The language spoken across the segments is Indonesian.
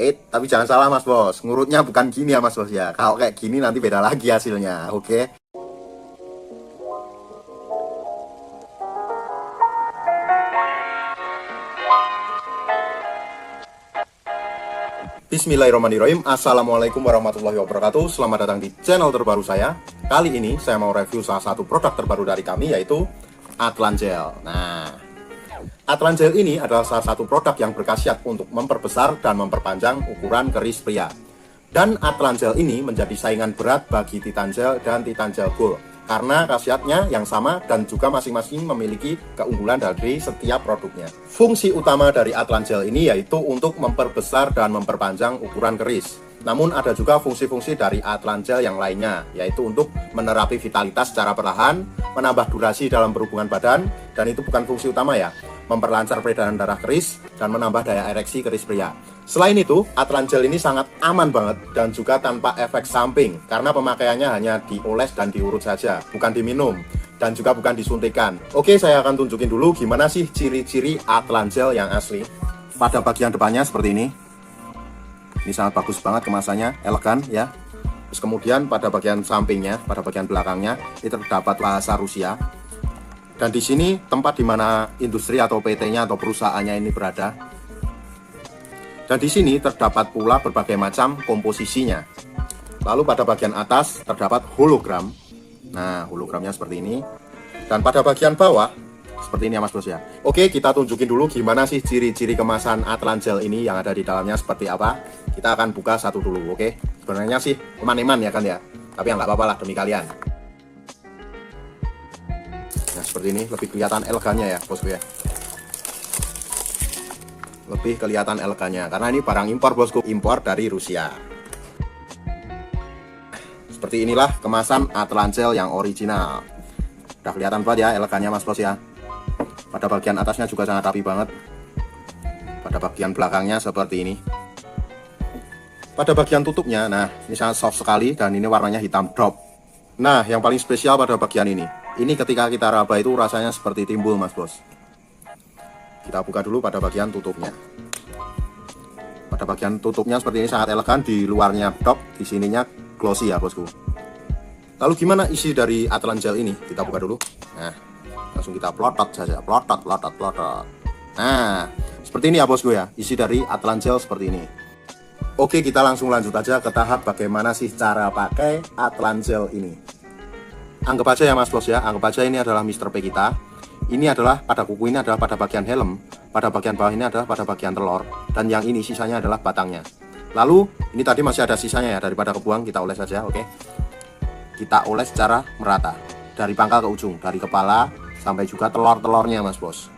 Tapi jangan salah Mas Bos, ngurutnya bukan gini ya Mas Bos ya. Kalau kayak gini nanti beda lagi hasilnya, oke? Bismillahirrahmanirrahim. Assalamualaikum warahmatullahi wabarakatuh. Selamat datang di channel terbaru saya. Kali ini saya mau review salah satu produk terbaru dari kami, yaitu Atlangel. Nah, Atlangel ini adalah salah satu produk yang berkhasiat untuk memperbesar dan memperpanjang ukuran keris pria. Dan Atlangel ini menjadi saingan berat bagi Titangel dan Titangel Gold, karena khasiatnya yang sama dan juga masing-masing memiliki keunggulan dari setiap produknya. Fungsi utama dari Atlangel ini yaitu untuk memperbesar dan memperpanjang ukuran keris. Namun ada juga fungsi-fungsi dari Atlangel yang lainnya, yaitu untuk menerapi vitalitas secara perlahan, menambah durasi dalam berhubungan badan, dan itu bukan fungsi utama ya, memperlancar peredaran darah keris, dan menambah daya ereksi keris pria. Selain itu, Atlangel ini sangat aman banget dan juga tanpa efek samping, karena pemakaiannya hanya dioles dan diurut saja, bukan diminum, dan juga bukan disuntikan. Oke, saya akan tunjukin dulu gimana sih ciri-ciri Atlangel yang asli. Pada bagian depannya seperti ini. Ini sangat bagus banget kemasannya, elegan ya. Terus kemudian pada bagian sampingnya, pada bagian belakangnya, ini terdapat bahasa Rusia. Dan di sini tempat di mana industri atau PT-nya atau perusahaannya ini berada. Dan di sini terdapat pula berbagai macam komposisinya. Lalu pada bagian atas terdapat hologram. Nah, hologramnya seperti ini. Dan pada bagian bawah seperti ini ya Mas Bos ya. Oke, kita tunjukin dulu gimana sih ciri-ciri kemasan Atlangel ini, yang ada di dalamnya seperti apa. Kita akan buka satu dulu, oke? Sebenarnya sih eman-eman ya kan ya, tapi nggak apa-apa lah demi kalian. Nah seperti ini, lebih kelihatan elegannya ya bosku ya. Lebih kelihatan elegannya, karena ini barang impor bosku, impor dari Rusia. Seperti inilah kemasan Atlangel yang original. Udah kelihatan banget ya elegannya Mas Bos ya. Pada bagian atasnya juga sangat rapi banget. Pada bagian belakangnya seperti ini. Pada bagian tutupnya, nah ini sangat soft sekali dan ini warnanya hitam drop. Nah yang paling spesial pada bagian ini ketika kita raba itu rasanya seperti timbul Mas Bos. Kita buka dulu pada bagian tutupnya. Pada bagian tutupnya seperti ini, sangat elegan. Di luarnya drop, di sininya glossy ya bosku. Lalu gimana isi dari Atlangel ini? Kita buka dulu. Nah, langsung kita plotot saja, plotot. Nah, seperti ini ya bosku ya, isi dari Atlangel seperti ini. Oke, kita langsung lanjut aja ke tahap bagaimana sih cara pakai Atlangel ini. Anggap aja ya Mas Bos ya, anggap aja ini adalah Mr. P kita. Ini adalah pada kuku, ini adalah pada bagian helm, pada bagian bawah ini adalah pada bagian telur, dan yang ini sisanya adalah batangnya. Lalu ini tadi masih ada sisanya ya, daripada kebuang kita oles saja, oke? Kita oles secara merata dari pangkal ke ujung, dari kepala sampai juga telur-telurnya Mas Bos.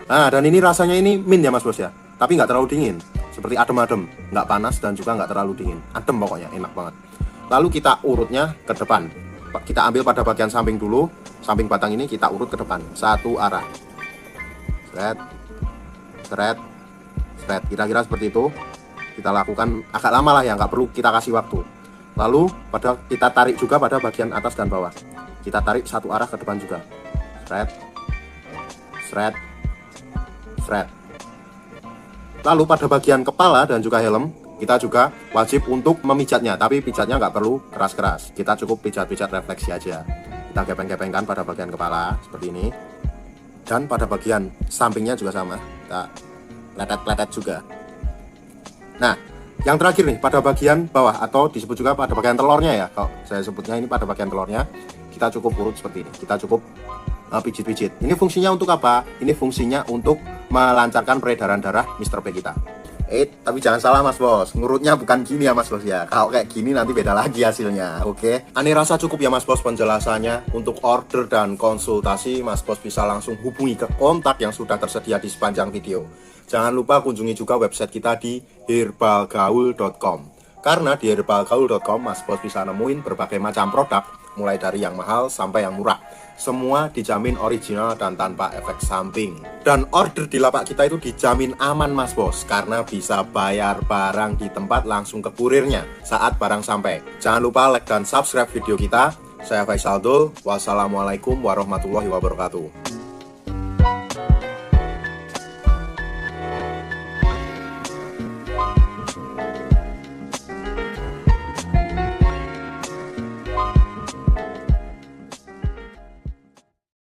Nah, dan ini rasanya ini mint ya Mas Bos ya, tapi nggak terlalu dingin, seperti adem-adem, nggak panas dan juga nggak terlalu dingin, adem pokoknya, enak banget. Lalu kita urutnya ke depan. Kita ambil pada bagian samping dulu, samping batang ini kita urut ke depan, satu arah. Seret, kira-kira seperti itu. Kita lakukan agak lama lah ya, nggak perlu kita kasih waktu. Lalu kita tarik juga pada bagian atas dan bawah. Kita tarik satu arah ke depan juga. Seret. Lalu pada bagian kepala dan juga helm, kita juga wajib untuk memijatnya, tapi pijatnya nggak perlu keras-keras. Kita cukup pijat-pijat refleksi aja. Kita gepeng-gepengkan pada bagian kepala seperti ini, dan pada bagian sampingnya juga sama. Kita letet-letet juga. Nah, yang terakhir nih pada bagian bawah, atau disebut juga pada bagian telurnya ya, kalau saya sebutnya ini pada bagian telurnya, kita cukup urut seperti ini. Kita cukup pijit-pijit. Ini fungsinya untuk apa? Ini fungsinya untuk melancarkan peredaran darah Mr. P kita. Tapi jangan salah Mas Bos, ngurutnya bukan gini ya Mas Bos ya. Kalau kayak gini nanti beda lagi hasilnya, oke? Ani rasa cukup ya Mas Bos penjelasannya. Untuk order dan konsultasi, Mas Bos bisa langsung hubungi ke kontak yang sudah tersedia di sepanjang video. Jangan lupa kunjungi juga website kita di herbalgaul.com. Karena di herbalgaul.com Mas Bos bisa nemuin berbagai macam produk, mulai dari yang mahal sampai yang murah. Semua dijamin original dan tanpa efek samping. Dan order di lapak kita itu dijamin aman Mas Bos, karena bisa bayar barang di tempat langsung ke kurirnya saat barang sampai. Jangan lupa like dan subscribe video kita. Saya Faisal Dul. Wassalamualaikum warahmatullahi wabarakatuh.